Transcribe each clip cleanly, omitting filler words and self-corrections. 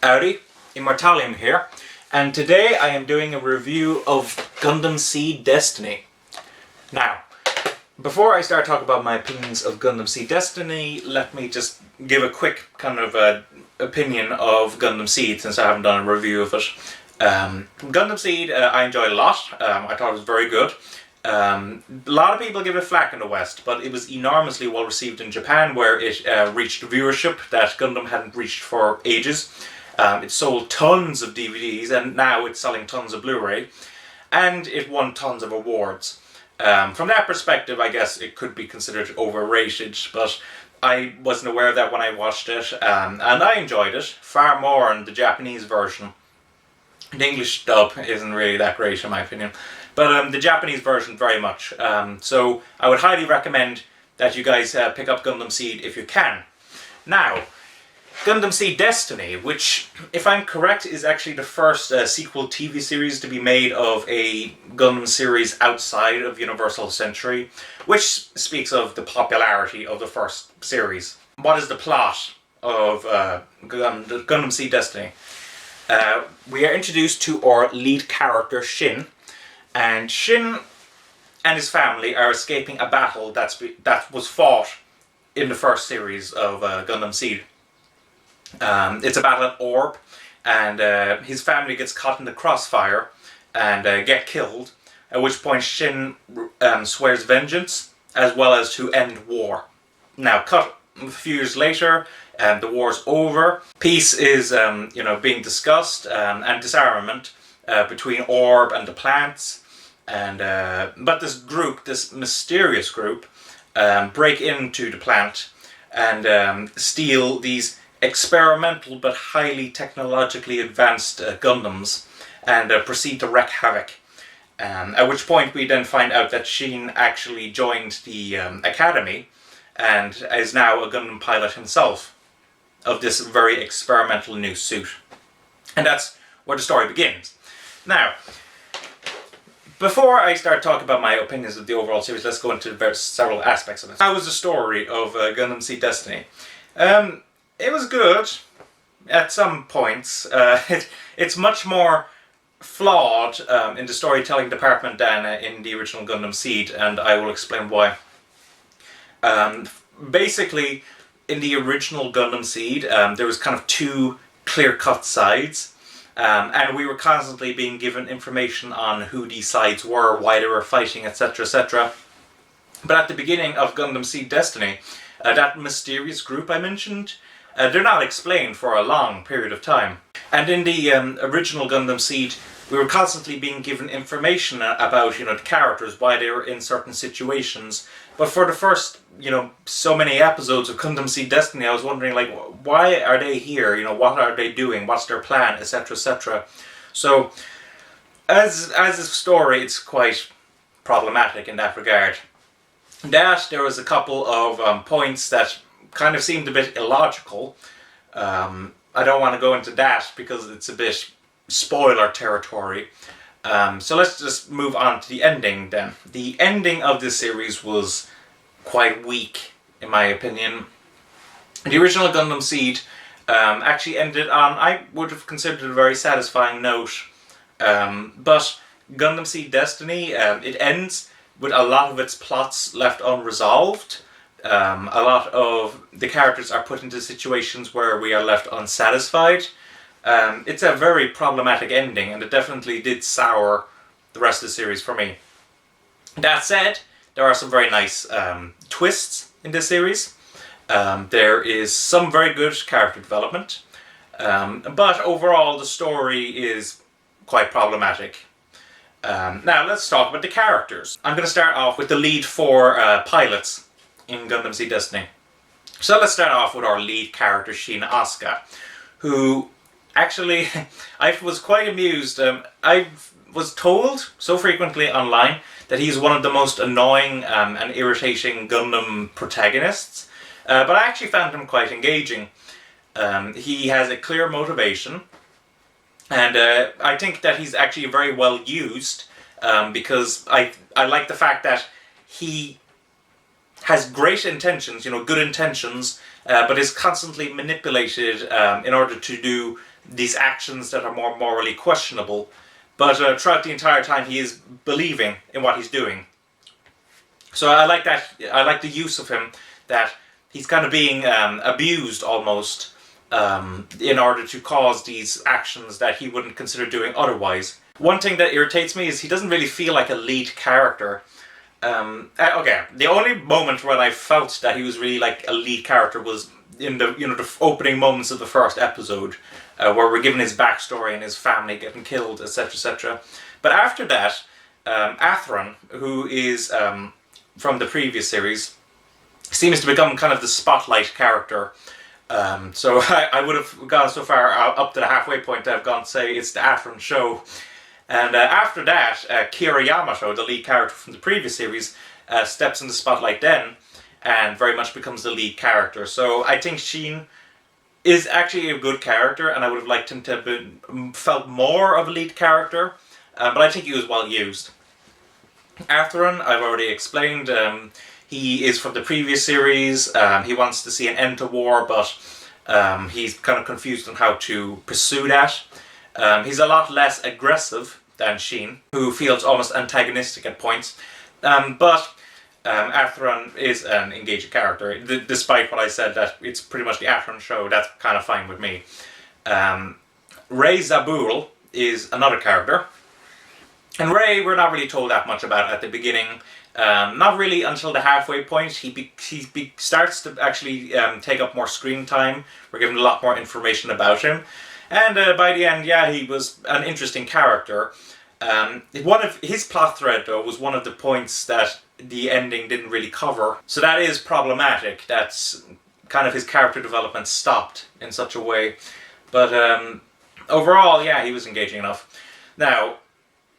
Howdy, Immortalium here, and today I am doing a review of Gundam Seed Destiny. Now, before I start talking about my opinions of Gundam Seed Destiny, let me just give a quick kind of opinion of Gundam Seed, since I haven't done a review of it. Gundam Seed I enjoyed a lot. I thought it was very good. A lot of people give it flack in the West, but it was enormously well received in Japan, where it reached viewership that Gundam hadn't reached for ages. It sold tons of DVDs, and now it's selling tons of Blu-ray, and it won tons of awards. From that perspective, I guess it could be considered overrated, but I wasn't aware of that when I watched it, and I enjoyed it far more in the Japanese version. The English dub isn't really that great in my opinion, but the Japanese version very much. So I would highly recommend that you guys pick up Gundam Seed if you can. Now, Gundam Seed Destiny, which, if I'm correct, is actually the first sequel TV series to be made of a Gundam series outside of Universal Century, which speaks of the popularity of the first series. What is the plot of Gundam Seed Destiny? We are introduced to our lead character, Shin, and Shin and his family are escaping a battle that was fought in the first series of Gundam Seed. It's a battle at Orb, and his family gets caught in the crossfire and get killed, at which point Shin swears vengeance, as well as to end war. Now, cut a few years later, the war's over. Peace is being discussed, and disarmament between Orb and the plants. And but this mysterious group, break into the plant and steal these experimental but highly technologically advanced Gundams, and proceed to wreak havoc. At which point we then find out that Shin actually joined the academy and is now a Gundam pilot himself of this very experimental new suit. And that's where the story begins. Now, before I start talking about my opinions of the overall series, let's go into several aspects of it. How was the story of Gundam Seed Destiny? It was good at some points. It's much more flawed in the storytelling department than in the original Gundam Seed, and I will explain why. Basically, in the original Gundam Seed, there was kind of two clear-cut sides, and we were constantly being given information on who these sides were, why they were fighting, etc., etc. But at the beginning of Gundam Seed Destiny, that mysterious group I mentioned, they're not explained for a long period of time. And in the original Gundam Seed, we were constantly being given information about, the characters, why they were in certain situations. But for the first, so many episodes of Gundam Seed Destiny, I was wondering, why are they here? What are they doing? What's their plan? Etc., etc. So, as a story, it's quite problematic in that regard. There was a couple of points that kind of seemed a bit illogical. I don't want to go into that because it's a bit spoiler territory. So let's just move on to the ending then. The ending of this series was quite weak, in my opinion. The original Gundam Seed actually ended on, I would have considered a very satisfying note. But Gundam Seed Destiny, it ends with a lot of its plots left unresolved. A lot of the characters are put into situations where we are left unsatisfied. It's a very problematic ending, and it definitely did sour the rest of the series for me. That said, there are some very nice twists in this series. There is some very good character development, but overall the story is quite problematic. Now let's talk about the characters. I'm going to start off with the lead four pilots in Gundam Seed Destiny. So let's start off with our lead character, Shin Asuka, who actually, I was quite amused. I was told so frequently online that he's one of the most annoying and irritating Gundam protagonists, but I actually found him quite engaging. He has a clear motivation, and I think that he's actually very well used, because I like the fact that he has great intentions, good intentions, but is constantly manipulated in order to do these actions that are more morally questionable. But throughout the entire time, he is believing in what he's doing. So I like that. I like the use of him, that he's kind of being abused almost in order to cause these actions that he wouldn't consider doing otherwise. One thing that irritates me is he doesn't really feel like a lead character. Okay, the only moment when I felt that he was really like a lead character was in the the opening moments of the first episode, where we're given his backstory and his family getting killed, etc., etc. But after that, Athron, who is from the previous series, seems to become kind of the spotlight character. So I would have gone so far up to the halfway point that I've gone to say it's the Athron show. And after that, Kira Yamato, the lead character from the previous series, steps in the spotlight then, and very much becomes the lead character. So I think Sheen is actually a good character, and I would have liked him to have been, felt more of a lead character, but I think he was well used. Athron, I've already explained, he is from the previous series. He wants to see an end to war, but he's kind of confused on how to pursue that. He's a lot less aggressive than Sheen, who feels almost antagonistic at points. But Athron is an engaging character, despite what I said that it's pretty much the Athron show. That's kind of fine with me. Ray Zabul is another character. And Ray, we're not really told that much about at the beginning. Not really until the halfway point. He starts to actually take up more screen time. We're given a lot more information about him. And by the end, yeah, he was an interesting character. One of his plot thread, though, was one of the points that the ending didn't really cover. So that is problematic. That's kind of his character development stopped in such a way. But overall, yeah, he was engaging enough. Now,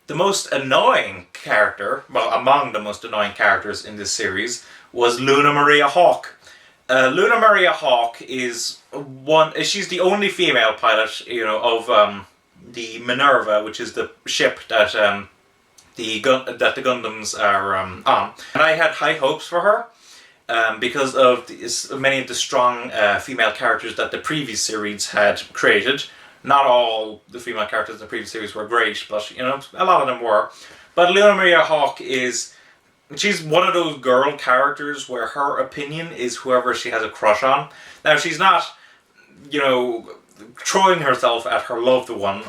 the most annoying character, well, among the most annoying characters in this series, was Luna Maria Hawk. Luna Maria Hawk is she's the only female pilot, of the Minerva, which is the ship that the Gundams are on. And I had high hopes for her because of many of the strong female characters that the previous series had created. Not all the female characters in the previous series were great, but a lot of them were. But Luna Maria Hawk she's one of those girl characters where her opinion is whoever she has a crush on. Now, she's not, throwing herself at her loved one,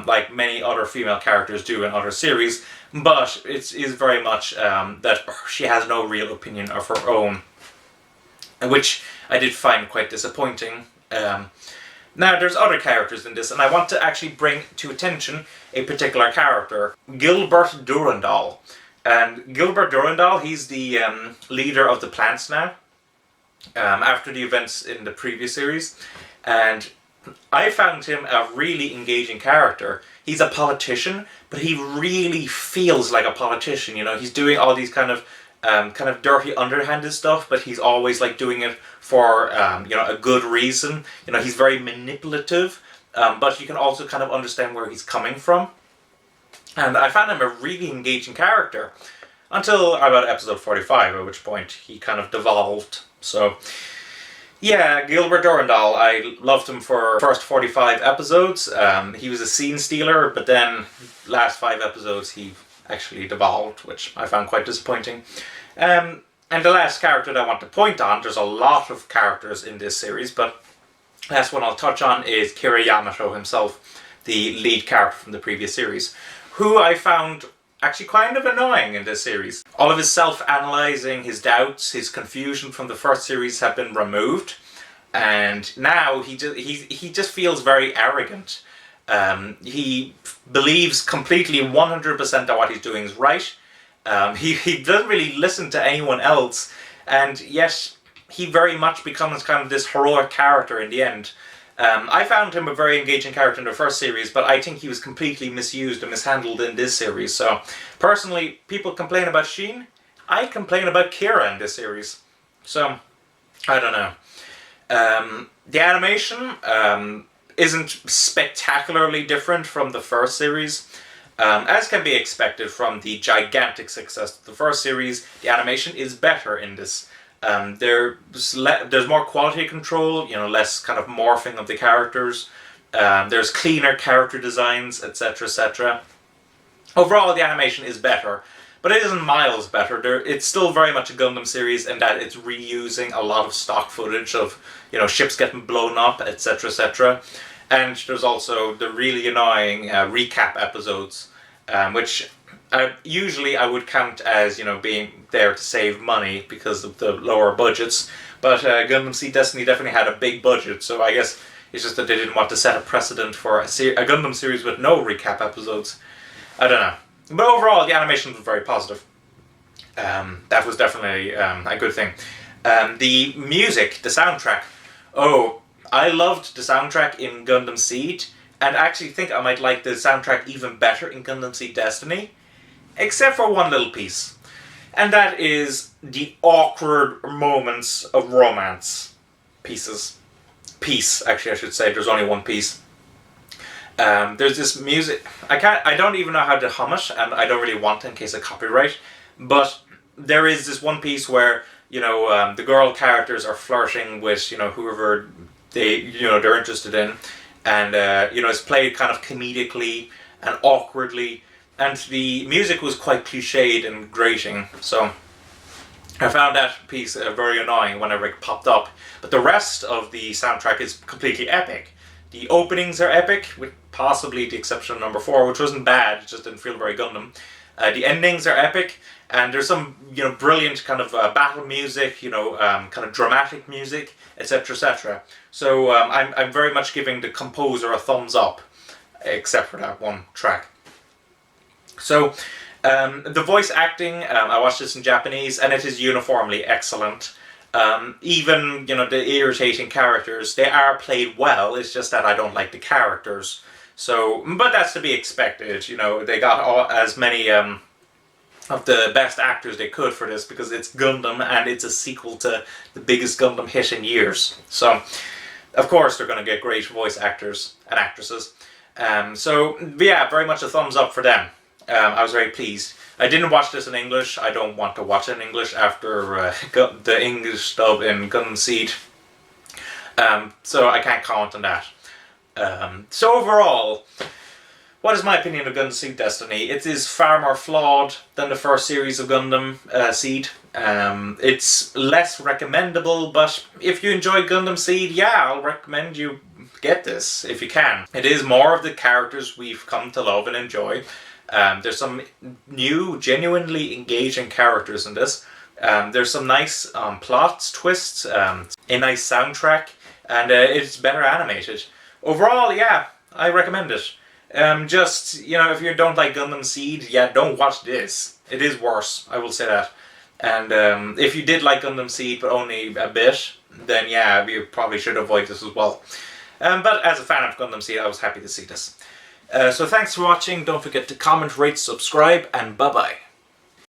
like many other female characters do in other series, but it is very much that she has no real opinion of her own, which I did find quite disappointing. Now, there's other characters in this, and I want to actually bring to attention a particular character, Gilbert Durandal. And Gilbert Durandal, he's the leader of the plants now, after the events in the previous series. And I found him a really engaging character. He's a politician, but he really feels like a politician. He's doing all these kind of dirty, underhanded stuff, but he's always like doing it for a good reason. He's very manipulative, but you can also kind of understand where he's coming from. And I found him a really engaging character until about episode 45, at which point he kind of devolved. So, yeah, Gilbert Durandal, I loved him for first 45 episodes. He was a scene stealer, but then last 5 episodes he actually devolved, which I found quite disappointing. And the last character that I want to point on, there's a lot of characters in this series, but the last one I'll touch on is Kira Yamato himself, the lead character from the previous series, who I found actually kind of annoying in this series. All of his self-analyzing, his doubts, his confusion from the first series have been removed, and now he just feels very arrogant. He believes completely 100% that what he's doing is right. He doesn't really listen to anyone else, and yet he very much becomes kind of this heroic character in the end. I found him a very engaging character in the first series, but I think he was completely misused and mishandled in this series. So, personally, people complain about Sheen. I complain about Kira in this series. So, I don't know. The animation isn't spectacularly different from the first series. As can be expected from the gigantic success of the first series, the animation is better in this. There's more quality control, less kind of morphing of the characters. There's cleaner character designs, etc., etc. Overall, the animation is better, but it isn't miles better. It's still very much a Gundam series in that it's reusing a lot of stock footage of, you know, ships getting blown up, etc., etc. And there's also the really annoying recap episodes, which usually I would count as, you know, being there to save money because of the lower budgets. But Gundam Seed Destiny definitely had a big budget, so I guess it's just that they didn't want to set a precedent for a Gundam series with no recap episodes. I don't know. But overall, the animation was very positive. That was definitely a good thing. The music, the soundtrack. Oh, I loved the soundtrack in Gundam Seed, and I actually think I might like the soundtrack even better in Gundam Seed Destiny, except for one little piece. And that is the awkward moments of romance pieces. Piece, actually, I should say. There's only one piece. There's this music. I don't even know how to hum it, and I don't really want to in case of copyright. But there is this one piece where, you know, the girl characters are flirting with, you know, whoever they're interested in, and you know, it's played kind of comedically and awkwardly, and the music was quite cliched and grating. So I found that piece very annoying whenever it popped up. But the rest of the soundtrack is completely epic. The openings are epic, with possibly the exception of number 4, which wasn't bad, it just didn't feel very Gundam. The endings are epic, and there's some, you know, brilliant kind of battle music, you know, kind of dramatic music, etc., etc. So I'm very much giving the composer a thumbs up, except for that one track. So the voice acting, I watched this in Japanese, and it is uniformly excellent. Even, you know, the irritating characters, they are played well, it's just that I don't like the characters. So, but that's to be expected, you know, they got as many of the best actors they could for this, because it's Gundam and it's a sequel to the biggest Gundam hit in years. So, of course they're going to get great voice actors and actresses. So, yeah, very much a thumbs up for them. I was very pleased. I didn't watch this in English. I don't want to watch it in English after the English dub in Gundam Seed. So I can't comment on that. So overall, what is my opinion of Gundam Seed Destiny? It is far more flawed than the first series of Gundam Seed. It's less recommendable, but if you enjoy Gundam Seed, yeah, I'll recommend you get this if you can. It is more of the characters we've come to love and enjoy. There's some new, genuinely engaging characters in this. There's some nice plots, twists, a nice soundtrack, and it's better animated. Overall, yeah, I recommend it. Just, you know, if you don't like Gundam Seed, yeah, don't watch this. It is worse, I will say that. And if you did like Gundam Seed, but only a bit, then yeah, you probably should avoid this as well. But as a fan of Gundam Seed, I was happy to see this. So thanks for watching, don't forget to comment, rate, subscribe, and bye-bye.